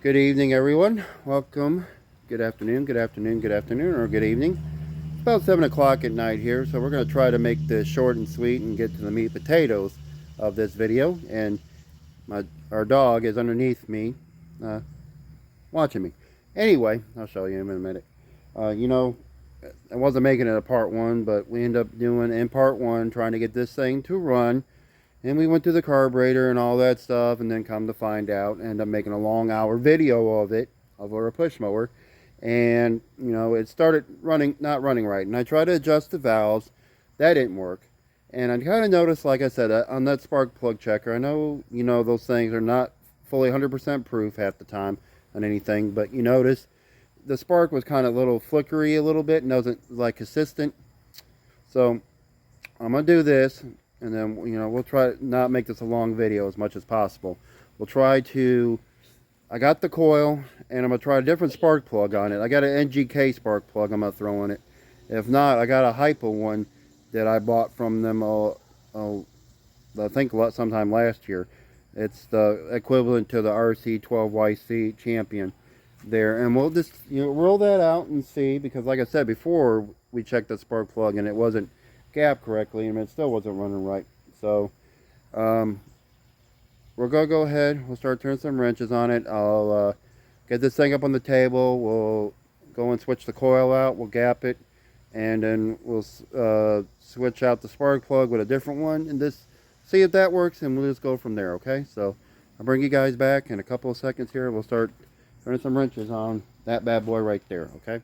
Good evening, everyone. Welcome. Good afternoon, good afternoon, good afternoon, or good evening. It's about 7 o'clock at night here, so we're going to try to make this short and sweet and get to the meat potatoes of this video. And our dog is underneath me, uh, watching me. Anyway, I'll show you in a minute. Uh, you know, I wasn't making it a part one, but we ended up doing in part one, trying to get this thing to run. And we went through the carburetor and all that stuff, and then come to find out, end up making a long hour video of it, of our push mower. And, it started not running right. And I tried to adjust the valves. That didn't work. And I kind of noticed, like I said, on that spark plug checker, I know, those things are not fully 100% proof half the time on anything, but you notice the spark was kind of a little flickery a little bit and wasn't like consistent. So I'm going to do this, and then, we'll try to not make this a long video as much as possible. We'll try to, I got the coil, and I'm going to try a different spark plug on it. I got an NGK spark plug I'm going to throw in it. If not, I got a Hypo one that I bought from them, I think sometime last year. It's the equivalent to the RC12YC Champion there. And we'll just, roll that out and see, because like I said before, we checked the spark plug and it wasn't gap correctly, and it still wasn't running right. So we're gonna go ahead, we'll start turning some wrenches on it. I'll get this thing up on the table, we'll go and switch the coil out, we'll gap it, and then we'll switch out the spark plug with a different one and just see if that works, and we'll just go from there. Okay, so I'll bring you guys back in a couple of seconds here. We'll start turning some wrenches on that bad boy right there. Okay.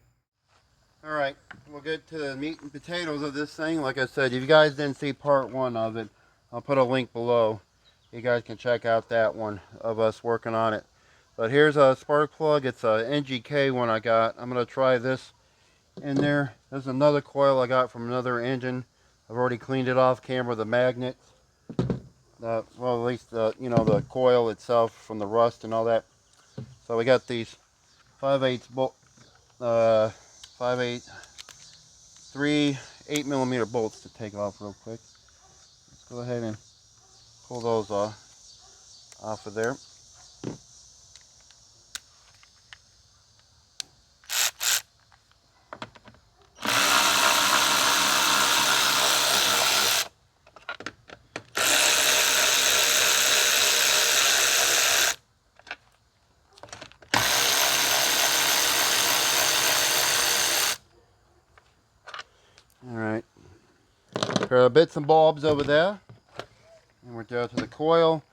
Alright, we'll get to the meat and potatoes of this thing. Like I said, if you guys didn't see part one of it, I'll put a link below. You guys can check out that one of us working on it. But here's a spark plug. It's a NGK one I got. I'm going to try this in there. There's another coil I got from another engine. I've already cleaned it off camera, the magnets. Well, at least the coil itself from the rust and all that. So we got these 5/8 bolt, 5/8, 3 8mm bolts to take off real quick. Let's go ahead and pull those off of there. Alright, pair of bits and bulbs over there, and we're down to the coil.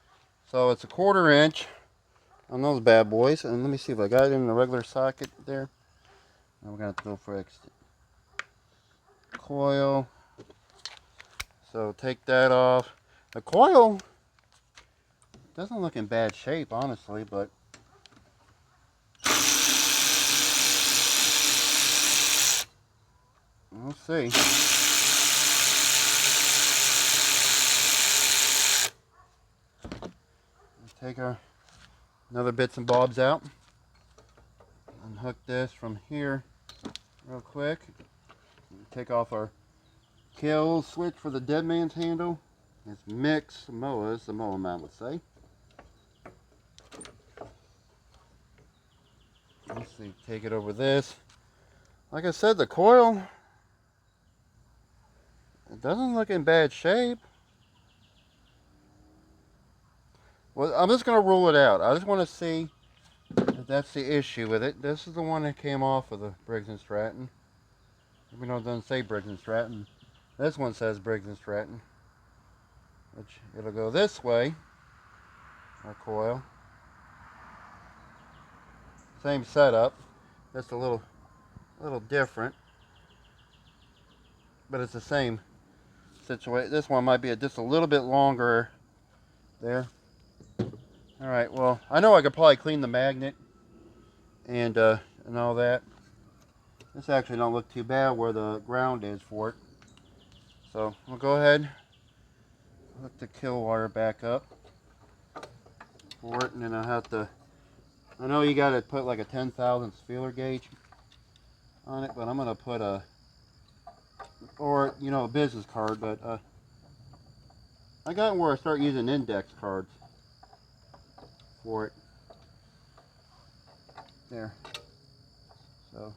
So it's a 1/4 inch on those bad boys, and let me see if I got it in the regular socket there. Now we're going to go for coil. So take that off. The coil doesn't look in bad shape, honestly, but we'll see. Take our another bits and bobs out. Unhook this from here real quick. Take off our kill switch for the dead man's handle. It's mix mower, as the mower man would say. Let's see, take it over this. Like I said, the coil, it doesn't look in bad shape. Well, I'm just going to rule it out. I just want to see if that's the issue with it. This is the one that came off of the Briggs & Stratton. Even though it doesn't say Briggs & Stratton. This one says Briggs & Stratton. Which, it'll go this way. Our coil. Same setup. Just a little different. But it's the same situation. This one might be just a little bit longer there. Alright, well, I know I could probably clean the magnet and all that. This actually don't look too bad where the ground is for it. So we'll go ahead, hook the kill wire back up for it, and then I'll have to, I know you got to put like a 10,000 feeler gauge on it, but I'm going to put a business card, but I got where I start using index cards for it. There. So.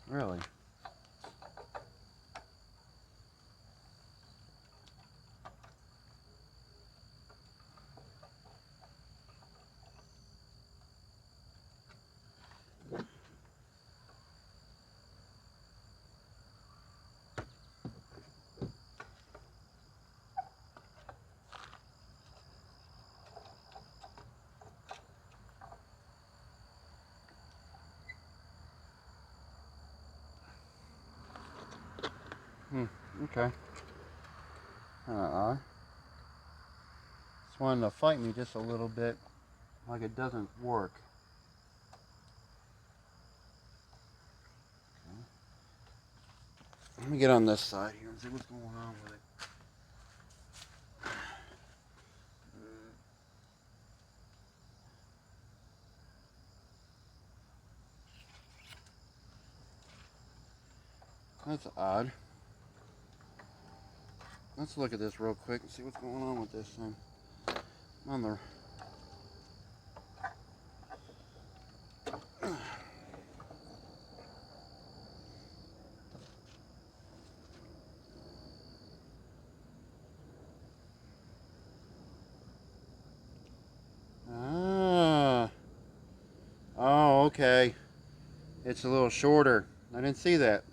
Really? Okay. It's wanting to fight me just a little bit, like it doesn't work. Okay. Let me get on this side here and see what's going on with it. That's odd. Let's look at this real quick and see what's going on with this thing. On there. Oh, okay. It's a little shorter. I didn't see that.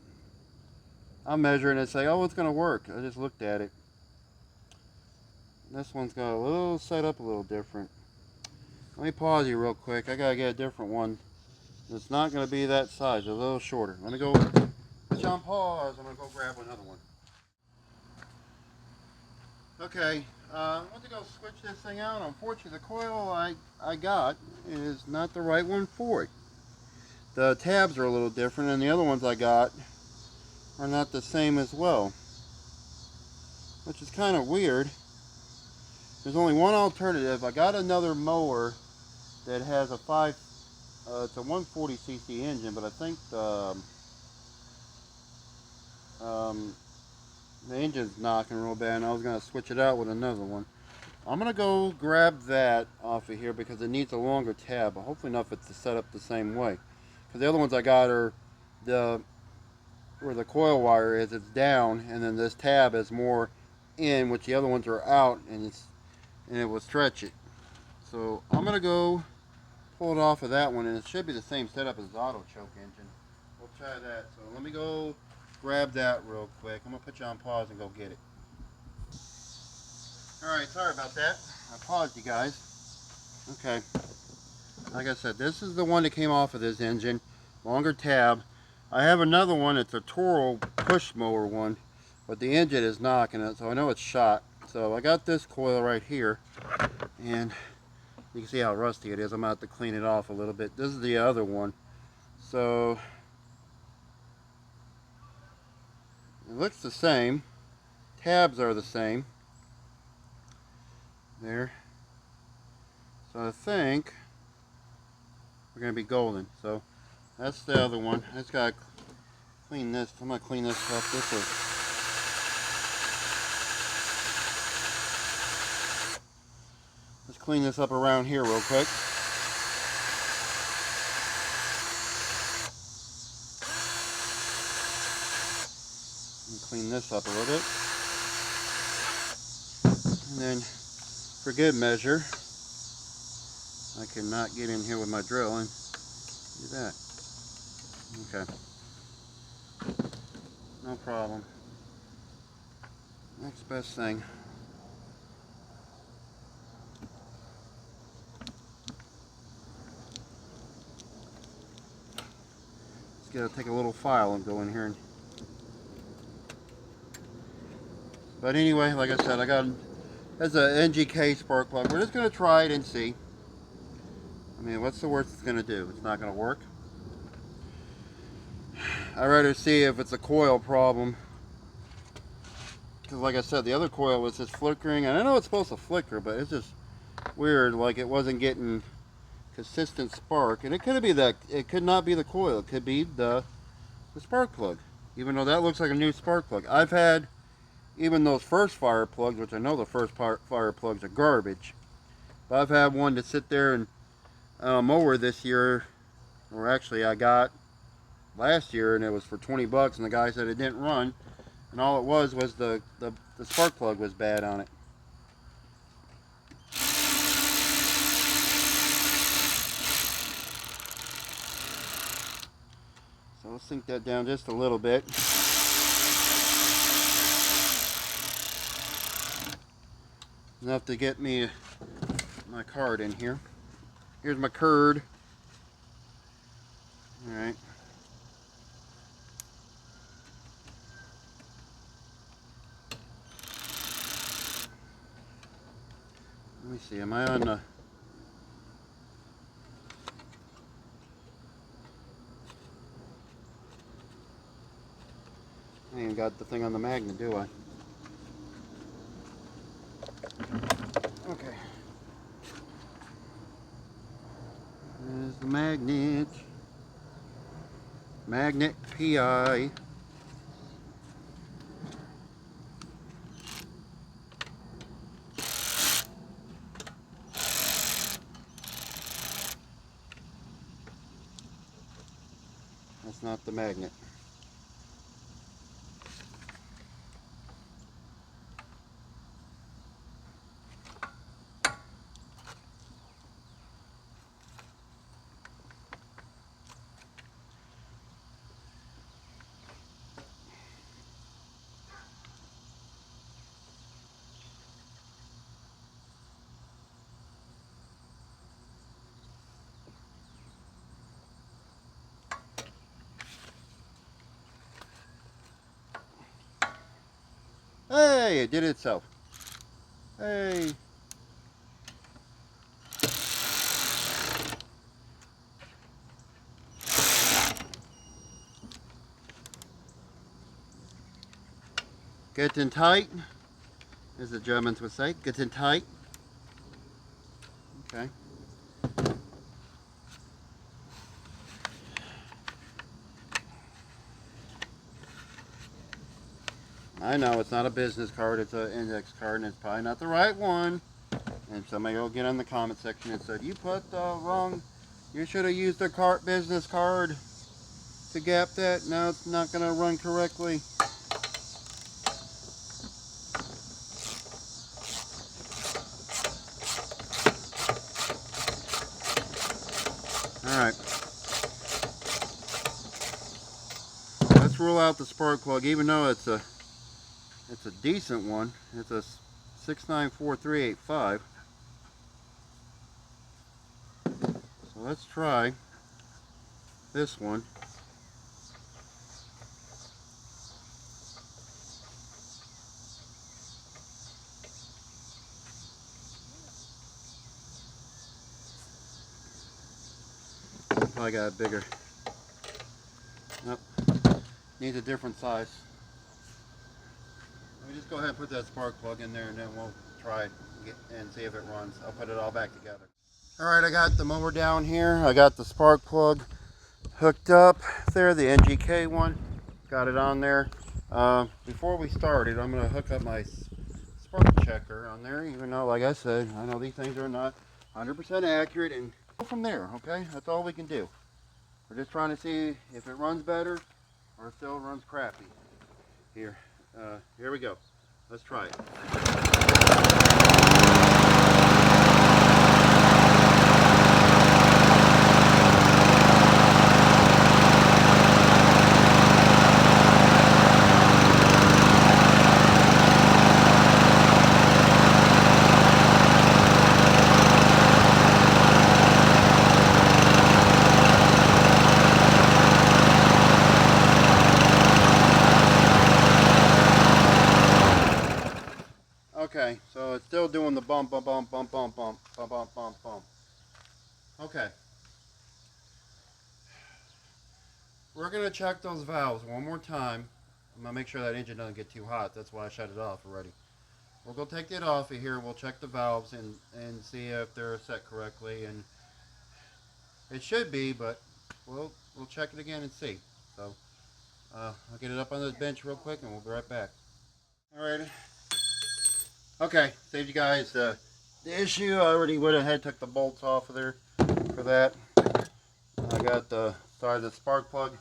I'm measuring and say, oh, it's going to work. I just looked at it. This one's got a little set up a little different. Let me pause you real quick. I got to get a different one. It's not going to be that size. It's a little shorter. Let me go put you on pause. I'm going to go grab another one. Okay. I want to go switch this thing out. Unfortunately, the coil I got is not the right one for it. The tabs are a little different, and the other ones I got are not the same as well, which is kind of weird. There's only one alternative. I got another mower that has a it's a 140cc engine, but I think the engine's knocking real bad, and I was going to switch it out with another one. I'm going to go grab that off of here because it needs a longer tab, but hopefully enough it's set up the same way. Because the other ones I got are where the coil wire is, it's down, and then this tab is more in, which the other ones are out, and it will stretch it. So I'm going to go pull it off of that one, and it should be the same setup as the auto choke engine. We'll try that. So let me go grab that real quick. I'm going to put you on pause and go get it. Alright, sorry about that. I paused you guys. Okay. Like I said, this is the one that came off of this engine. Longer tab. I have another one. It's a Toro push mower one, but the engine is knocking it, so I know it's shot. So I got this coil right here, and you can see how rusty it is. I'm going to have to clean it off a little bit. This is the other one. So it looks the same. Tabs are the same. There. So I think we're going to be golden. So that's the other one. I just got to clean this. I'm going to clean this up this way. Let's clean this up around here real quick. Clean this up a little bit. And then for good measure, I cannot get in here with my drill and do that. Okay. No problem. Next best thing. Just gotta take a little file and go in here and. But anyway, like I said, I got that's an NGK spark plug. We're just gonna try it and see. I mean, what's the worst it's gonna do? It's not gonna work. I'd rather see if it's a coil problem. Because like I said, the other coil was just flickering. And I know it's supposed to flicker, but it's just weird. Like it wasn't getting consistent spark. And it could be that. It could not be the coil. It could be the spark plug. Even though that looks like a new spark plug. I've had even those first fire plugs, which I know the first fire plugs are garbage. But I've had one to sit there and mower this year, or actually I got last year, and it was for 20 bucks, and the guy said it didn't run, and all it was the spark plug was bad on it. So let's sink that down just a little bit. Enough to get me my card in here. Here's my curd. Alright. Let me see, am I on the... I ain't got the thing on the magnet, do I? Okay. There's the magnet. Magnet PI. That's not the magnet. Hey, it did it itself. Hey. Getting tight, as the Germans would say. Getting tight. Okay. I know it's not a business card, it's an index card, and it's probably not the right one. And somebody will get on the comment section and said, you put the wrong, you should have used a business card to gap that. No, it's not going to run correctly. Alright. Let's rule out the spark plug, even though it's a decent one. It's a 694385. So let's try this one. Probably got a bigger. Nope. Needs a different size. Let me just go ahead and put that spark plug in there, and then we'll try it and see if it runs. I'll put it all back together. Alright, I got the mower down here. I got the spark plug hooked up there, the NGK one. Got it on there. Before we started, I'm going to hook up my spark checker on there, even though, like I said, I know these things are not 100% accurate, and go from there, okay? That's all we can do. We're just trying to see if it runs better or still runs crappy. Here we go. Let's try it. Okay, so it's still doing the bump, bump, bump, bump, bump, bump, bump, bump, bump, bump. Okay. We're gonna check those valves one more time. I'm gonna make sure that engine doesn't get too hot. That's why I shut it off already. We'll go take it off of here. We'll check the valves and see if they're set correctly. And it should be, but we'll check it again and see. So I'll get it up on this bench real quick, and we'll be right back. Alright. Okay, saved you guys the issue. I already went ahead and took the bolts off of there for that. I got the side of the spark plug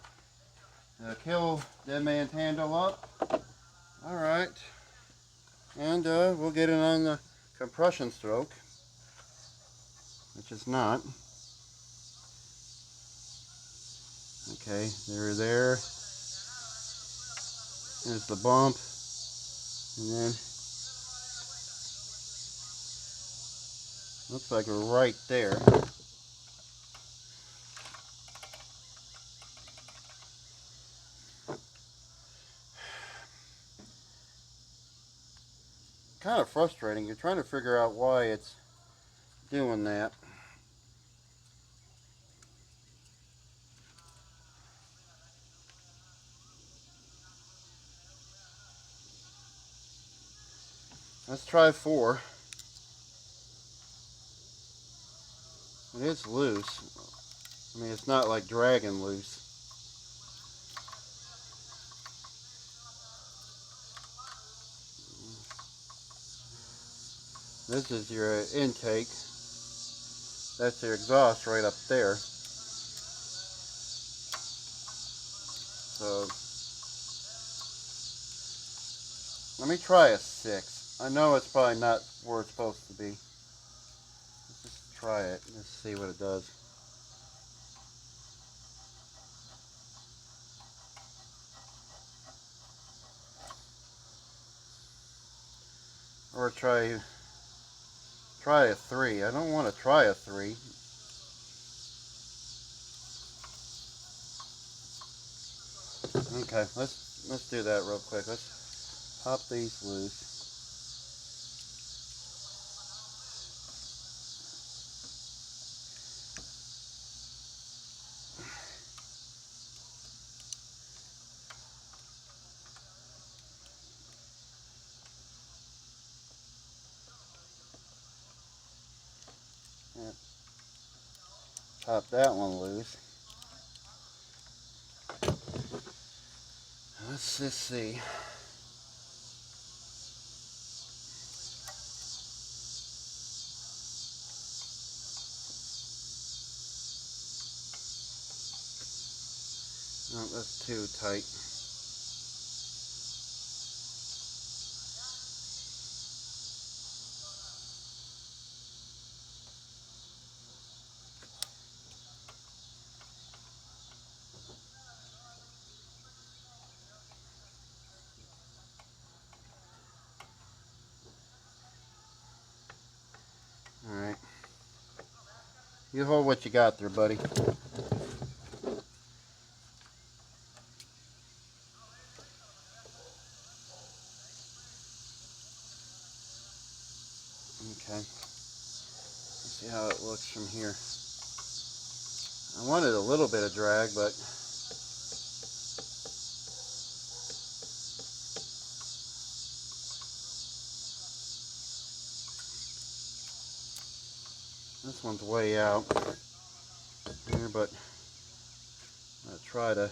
kill dead man's handle up. Alright. And we'll get it on the compression stroke, which is not. Okay, there. There's the bump. And then looks like we're right there. Kind of frustrating. You're trying to figure out why it's doing that. Let's try 4. It is loose. I mean, it's not like dragging loose. This is your intake. That's your exhaust right up there. So let me try a 6. I know it's probably not where it's supposed to be. Let's just try it. Let's see what it does. Or try a 3. I don't want to try a 3. Okay, let's do that real quick. Let's pop these loose. Yeah. Pop that one loose. Let's just see. No, that's too tight. Alright. You hold what you got there, buddy. Okay. Let's see how it looks from here. I wanted a little bit of drag, but this one's way out here, but I'm going to try to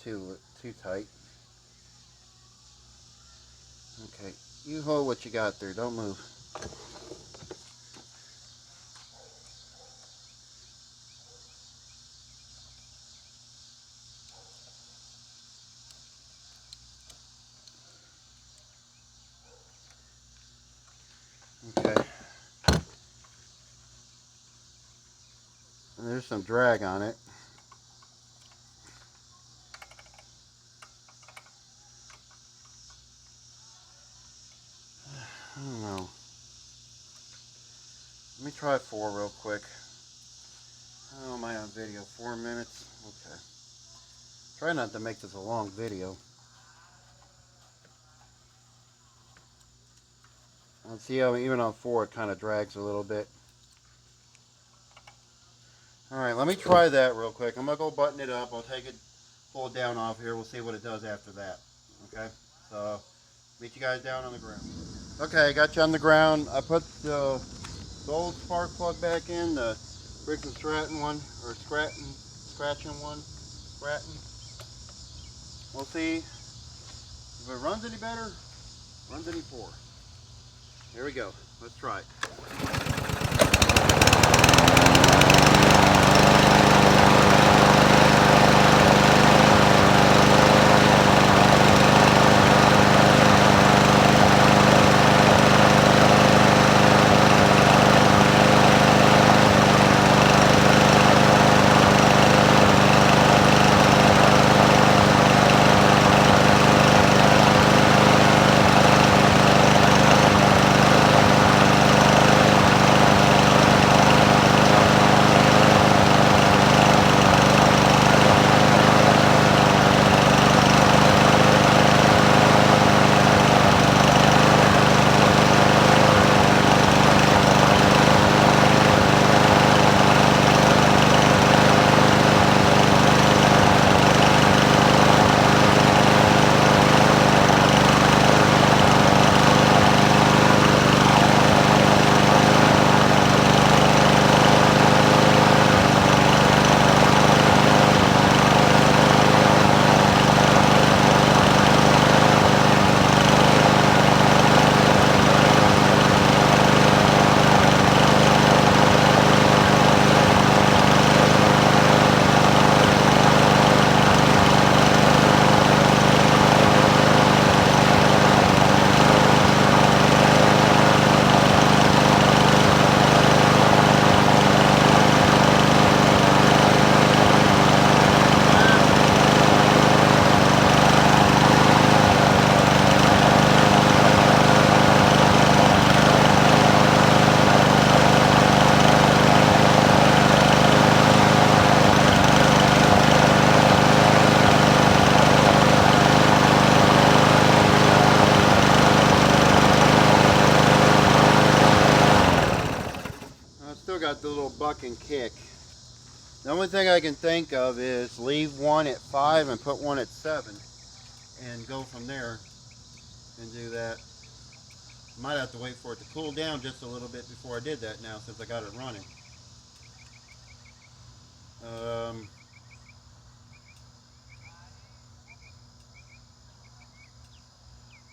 too tight. Okay, you hold what you got there, don't move. Okay. And there's some drag on it. I don't know. Let me try 4 real quick. How am I on video? 4 minutes? Okay. Try not to make this a long video. And see how even on 4 it kind of drags a little bit. Alright, let me try that real quick. I'm going to go button it up. I'll take it, pull it down off here. We'll see what it does after that. Okay? So, meet you guys down on the ground. Okay, I got you on the ground. I put the the old spark plug back in, the Briggs and Stratton one, or scratching one, Stratton. We'll see if it runs any better, runs any poor. Here we go. Let's try it. Got the little buck and kick. The only thing I can think of is leave one at 5 and put one at 7 and go from there and do that. Might have to wait for it to cool down just a little bit before I did that now, since I got it running.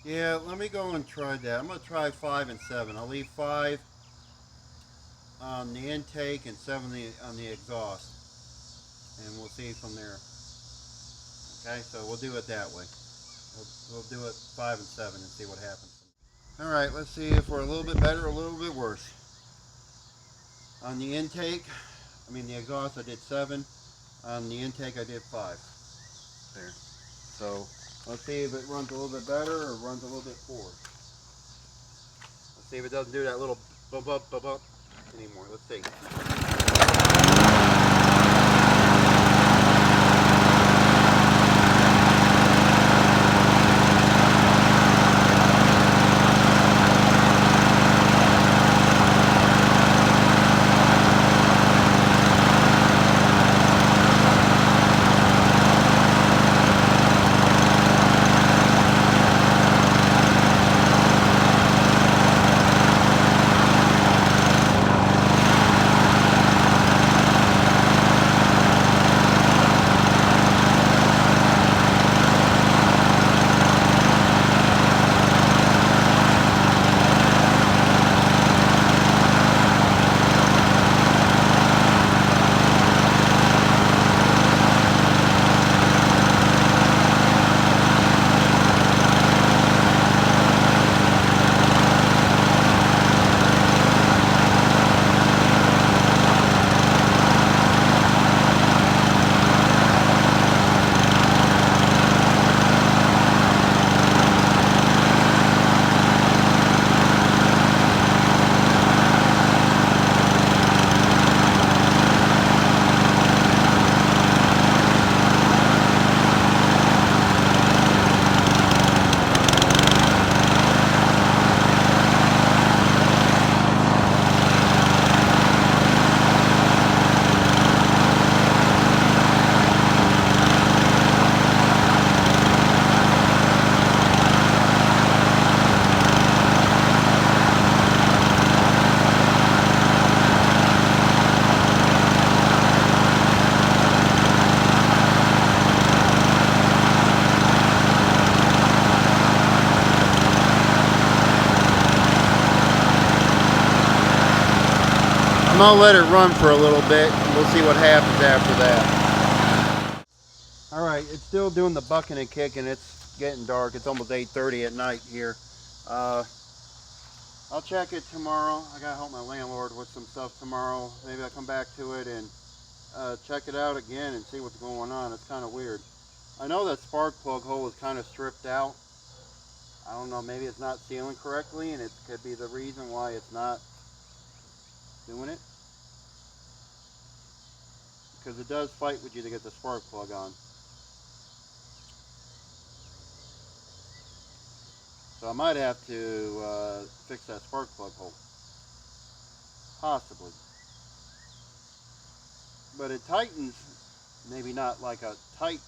Yeah, let me go and try that. I'm going to try 5 and 7. I'll leave 5 on the intake and 7 on the exhaust, and we'll see from there. Okay, so we'll do it that way. We'll do it 5 and 7 and see what happens. Alright, let's see if we're a little bit better or a little bit worse. On the intake, the exhaust, I did 7. On the intake, I did 5. There. So let's see if it runs a little bit better or runs a little bit poor. Let's see if it doesn't do that little bump up anymore. Let's see. gonna let it run for a little bit and we'll see what happens after that. Alright, it's still doing the bucking and kicking. It's getting dark. It's almost 8:30 at night here. I'll check it tomorrow. I gotta help my landlord with some stuff tomorrow. Maybe I'll come back to it and check it out again and see what's going on. It's kind of weird. I know that spark plug hole is kind of stripped out. I don't know, maybe it's not sealing correctly, and it could be the reason why it's not doing it. Because it does fight with you to get the spark plug on. So I might have to fix that spark plug hole. Possibly. But it tightens, maybe not like a tight,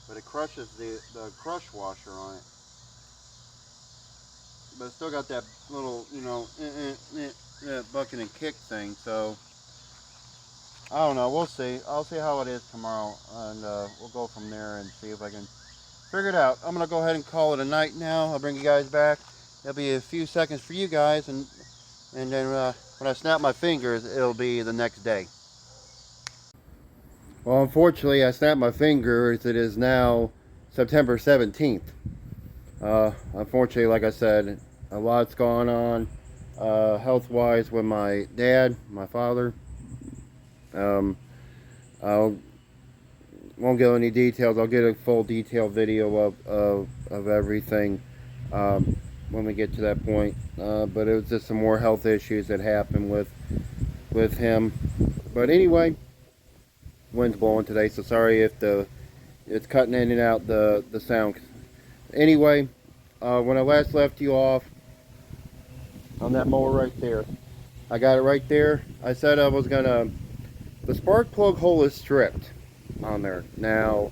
but it crushes the crush washer on it. But it's still got that little, you know, bucking and kick thing, so I don't know, we'll see. I'll see how it is tomorrow, and we'll go from there and see if I can figure it out. I'm going to go ahead and call it a night now. I'll bring you guys back. There'll be a few seconds for you guys, and then when I snap my fingers, it'll be the next day. Well, unfortunately, I snapped my fingers. It is now September 17th. Unfortunately, like I said, a lot's gone on health-wise with my dad, my father. I won't go into details. I'll get a full detailed video of everything when we get to that point. But it was just some more health issues that happened with him. But anyway, wind's blowing today, so sorry if it's cutting in and out the sound. Anyway, when I last left you off on that mower right there, I got it right there. I said I was gonna, the spark plug hole is stripped on there. Now,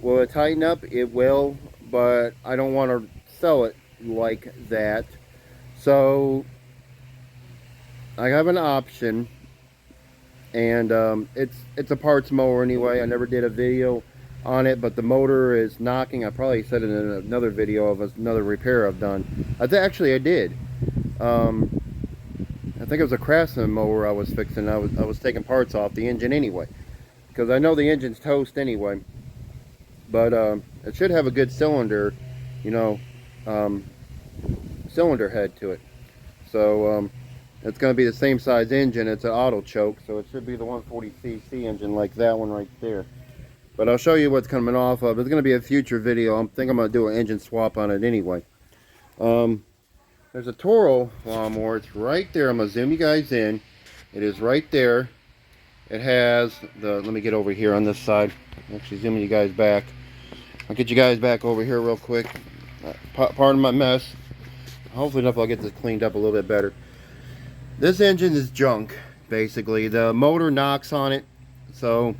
will it tighten up? It will, but I don't want to sell it like that. So I have an option, and it's a parts mower anyway. I never did a video on it, but the motor is knocking. I probably said it in another video of another repair I've done. Actually I did. I think it was a Craftsman mower I was fixing. I was taking parts off the engine anyway, because I know the engine's toast anyway. But it should have a good cylinder, you know, cylinder head to it. So it's going to be the same size engine. It's an auto choke, so it should be the 140cc engine like that one right there. But I'll show you what's coming off of. It's going to be a future video. I think I'm going to do an engine swap on it anyway. There's a Toro lawnmower. It's right there. I'm going to zoom you guys in. It is right there. It has the, let me get over here on this side. I'm actually zooming you guys back. I'll get you guys back over here real quick. Pardon my mess. Hopefully enough I'll get this cleaned up a little bit better. This engine is junk, basically. The motor knocks on it. So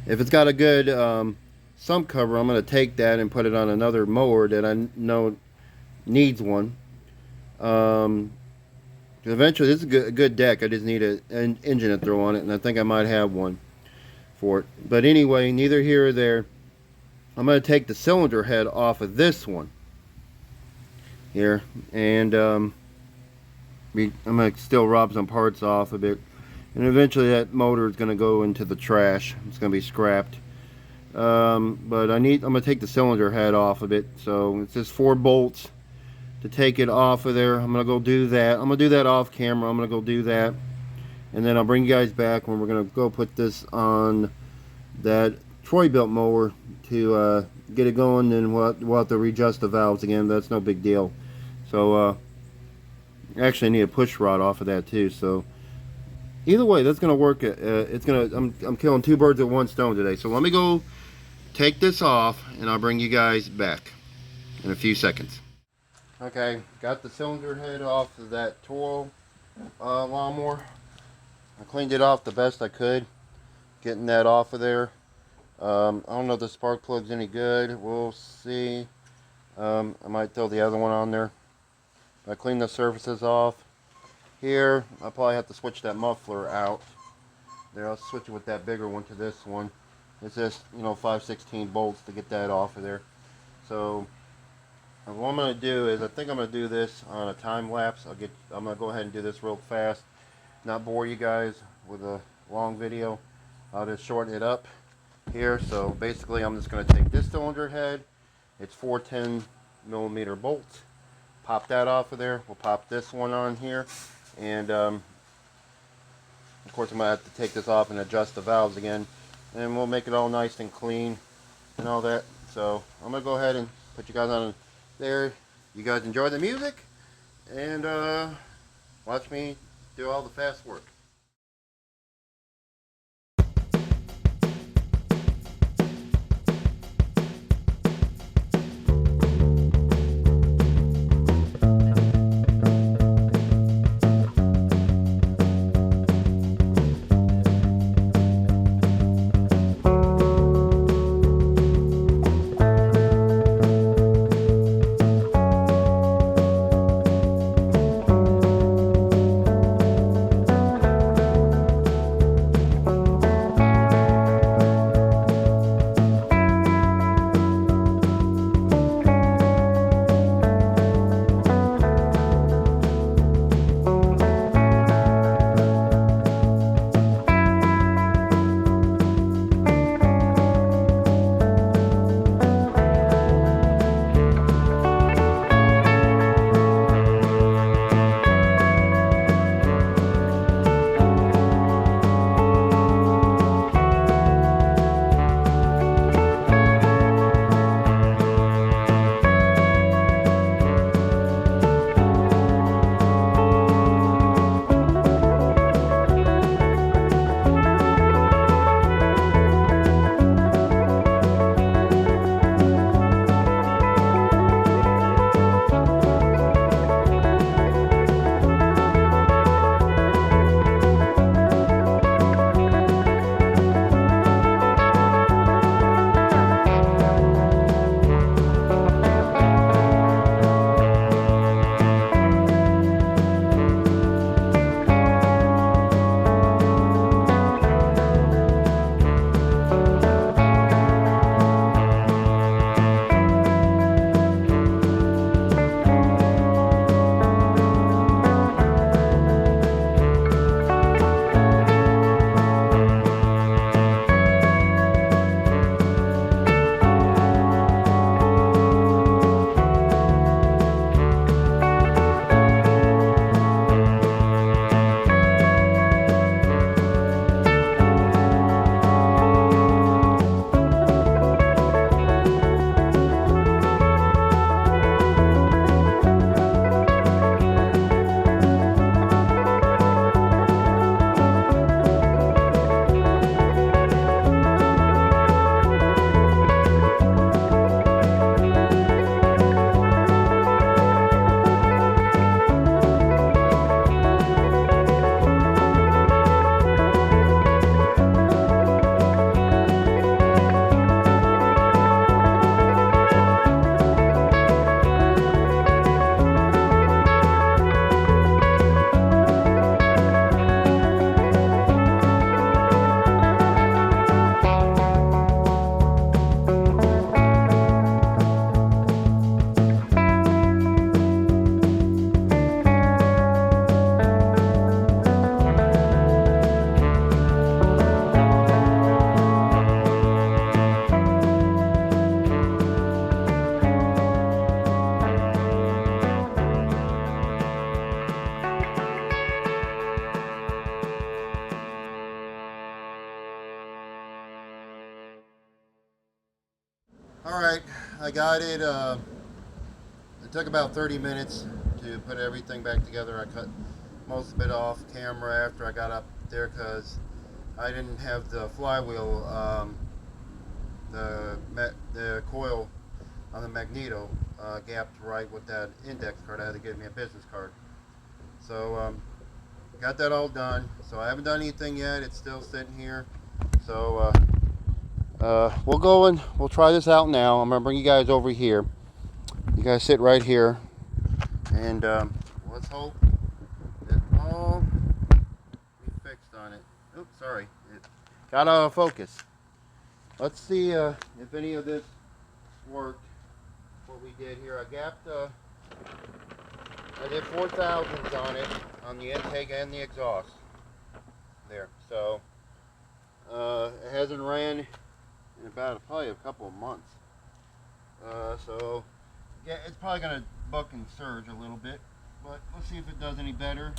if it's got a good sump cover, I'm going to take that and put it on another mower that I know needs one. Eventually, this is a good deck. I just need an engine to throw on it, and I think I might have one for it. But anyway, neither here or there. I'm going to take the cylinder head off of this one here, and I'm going to still rob some parts off of it. And eventually that motor is going to go into the trash. It's going to be scrapped. But I'm going to take the cylinder head off of it. So it's just 4 bolts to take it off of there. I'm going to go do that. I'm going to do that off camera. I'm going to go do that. And then I'll bring you guys back when we're going to go put this on that troybilt mower to get it going. And we'll have to readjust the valves again. That's no big deal. So actually I need a push rod off of that too. So either way, that's gonna work. I'm killing 2 birds with 1 stone today. So let me go take this off, and I'll bring you guys back in a few seconds. Okay, got the cylinder head off of that Toro lawnmower. I cleaned it off the best I could, getting that off of there. I don't know if the spark plug's any good. We'll see. I might throw the other one on there. I cleaned the surfaces off. Here, I'll probably have to switch that muffler out. There, I'll switch it with that bigger one to this one. It's just, you know, 5/16 bolts to get that off of there. So, what I'm going to do is, I think I'm going to do this on a time lapse. I'm going to go ahead and do this real fast. not bore you guys with a long video. I'll just shorten it up here. So basically I'm just going to take this cylinder head. It's 410mm bolts. Pop that off of there. We'll pop this one on here. And of course I'm going to have to take this off and adjust the valves again. And we'll make it all nice and clean and all that. So I'm going to go ahead and put you guys on there. You guys enjoy the music and watch me do all the fast work. Alright, I got it. It took about 30 minutes to put everything back together. I cut most of it off camera after I got up there because I didn't have the flywheel, the coil on the magneto gapped right with that index card. I had to give me a business card. So got that all done. So I haven't done anything yet. It's still sitting here. So we'll go and we'll try this out now. I'm gonna bring you guys over here. You guys sit right here, and let's hope it all be fixed on it. Oops, sorry, it got out of focus. Let's see if any of this worked. What we did here, I gapped. I did 4,000s on it, on the intake and the exhaust. there. So it hasn't ran in about probably a couple of months. So yeah, it's probably gonna buck and surge a little bit, but let's see if it does any better.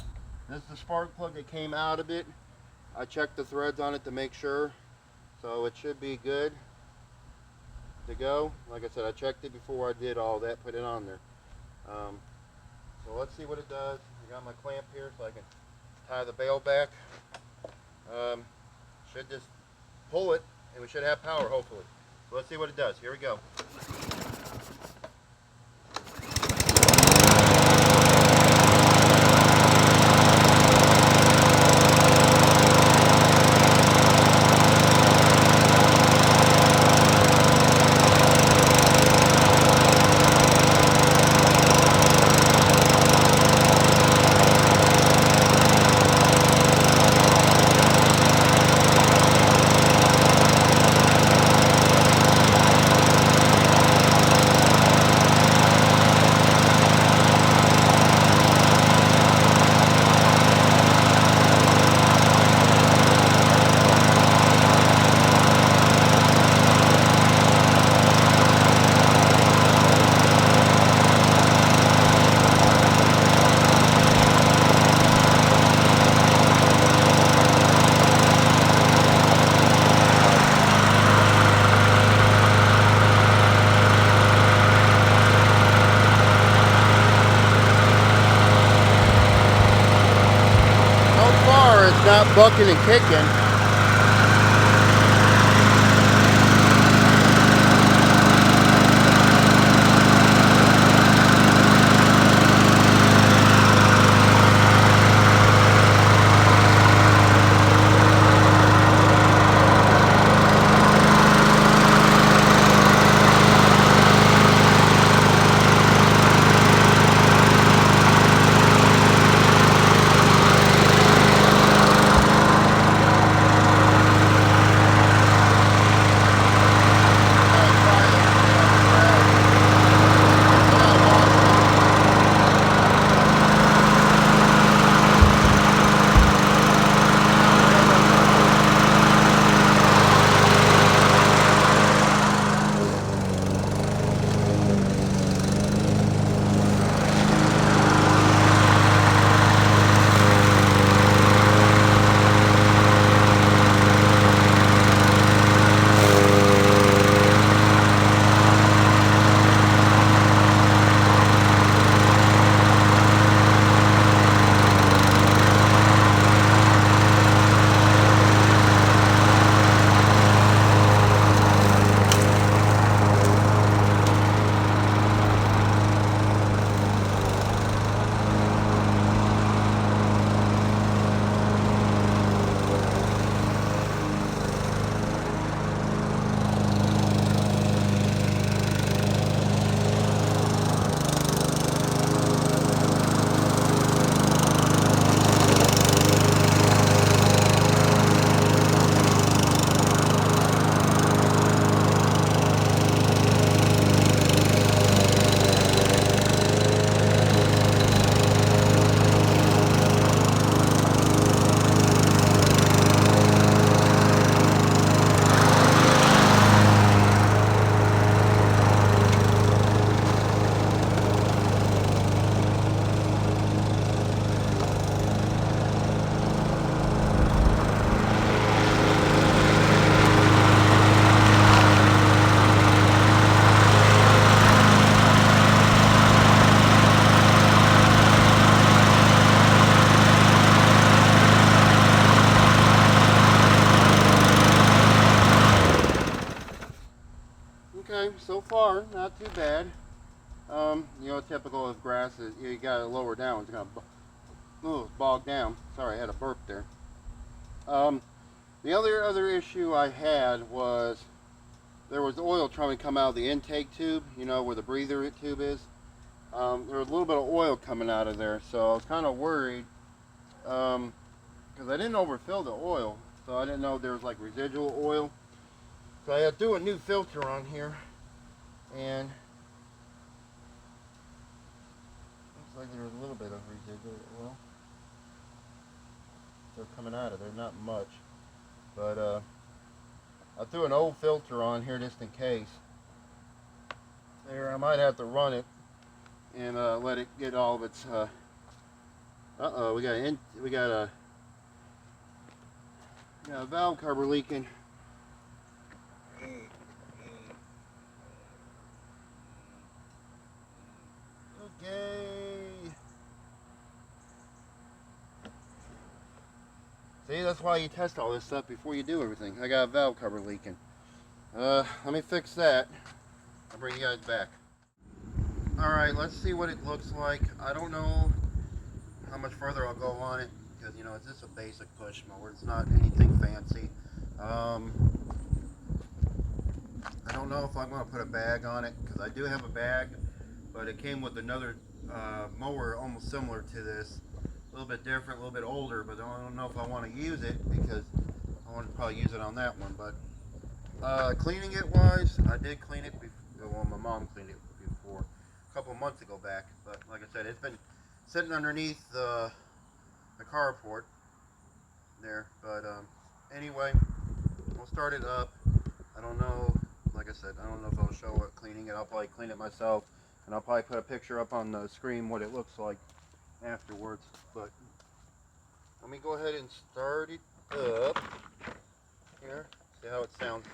This is the spark plug that came out of it. I checked the threads on it to make sure, so it should be good to go. Like I said, I checked it before I did all that, put it on there. So let's see what it does. I got my clamp here so I can tie the bail back. Should just pull it and we should have power hopefully. So let's see what it does. Here we go. It's not bucking and kicking. Okay, so far not too bad. You know, typical of grass is you got to lower down. It's gonna bog down. Sorry, I had a burp there. The other issue I had was there was oil trying to come out of the intake tube. You know where the breather tube is. There was a little bit of oil coming out of there, so I was kind of worried because I didn't overfill the oil, so I didn't know there was like residual oil. So I had to do a new filter on here, and looks like there was a little bit of residual oil. they're coming out of there. Not much, but I threw an old filter on here just in case. There, I might have to run it and let it get all of its. Uh-oh, we got a valve cover leaking. Okay. See, that's why you test all this stuff before you do everything. I got a valve cover leaking. Let me fix that. I'll bring you guys back. Alright, let's see what it looks like. I don't know how much further I'll go on it, because, you know, it's just a basic push mower. It's not anything fancy. I don't know if I'm going to put a bag on it, because I do have a bag, but it came with another mower almost similar to this. A little bit different, a little bit older, but I don't know if I want to use it, because I want to probably use it on that one. But cleaning it wise, I did clean it before. Well, my mom cleaned it before, a couple months ago back. But like I said, it's been sitting underneath the carport there. But anyway, we'll start it up. I don't know, like I said, I don't know if I'll show it cleaning it. I'll probably clean it myself, and I'll probably put a picture up on the screen what it looks like afterwards. But let me go ahead and start it up here, see how it sounds.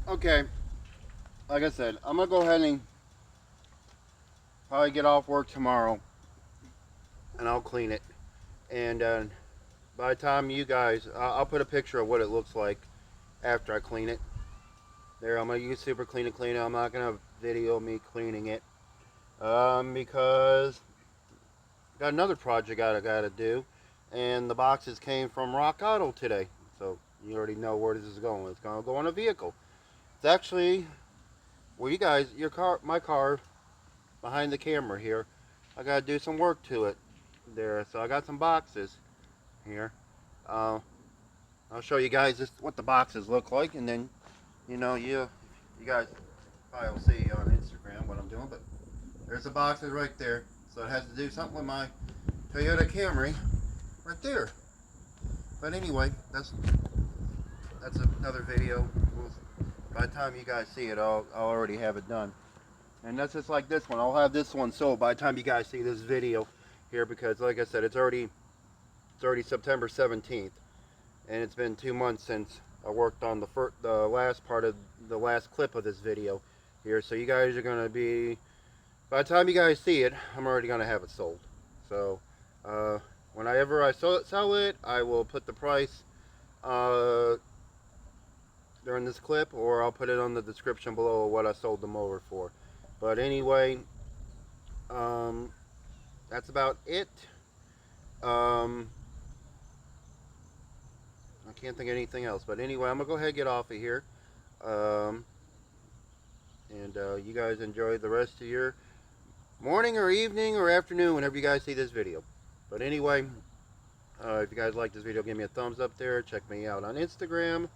Okay, like I said, I'm gonna go ahead and probably get off work tomorrow, and I'll clean it. And by the time you guys, I'll put a picture of what it looks like after I clean it. There, I'm gonna use Super Clean to clean it. I'm not gonna video me cleaning it because I got another project I gotta do, and the boxes came from Rock Auto today. So you already know where this is going. It's gonna go on a vehicle. It's actually, well, you guys, my car, behind the camera here, I gotta do some work to it there. So I got some boxes here. I'll show you guys just what the boxes look like, and then, you know, you guys probably will see on Instagram what I'm doing. But there's the boxes right there. So it has to do something with my Toyota Camry right there. But anyway, that's another video. By the time you guys see it, I'll already have it done. And that's just like this one. I'll have this one sold by the time you guys see this video here, because like I said, it's already September 17th, and it's been 2 months since I worked on the last part of the last clip of this video here, so you guys are gonna be, by the time you guys see it, I'm already gonna have it sold. So whenever I sell it, I will put the price during this clip, or I'll put it on the description below of what I sold the mower for. But anyway, that's about it. I can't think of anything else. But anyway, I'm gonna go ahead and get off of here. You guys enjoy the rest of your morning or evening or afternoon whenever you guys see this video. But anyway, if you guys like this video, give me a thumbs up there. Check me out on Instagram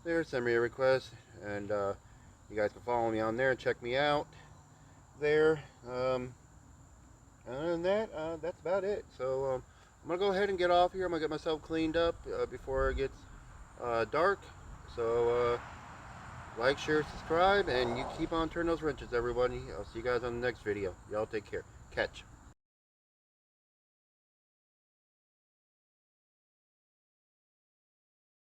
there. Send me a request. And you guys can follow me on there and check me out there. Other than that, that's about it. So I'm going to go ahead and get off here. I'm going to get myself cleaned up before it gets dark. So like, share, subscribe, and you keep on turning those wrenches, everybody. I'll see you guys on the next video. Y'all take care. Catch.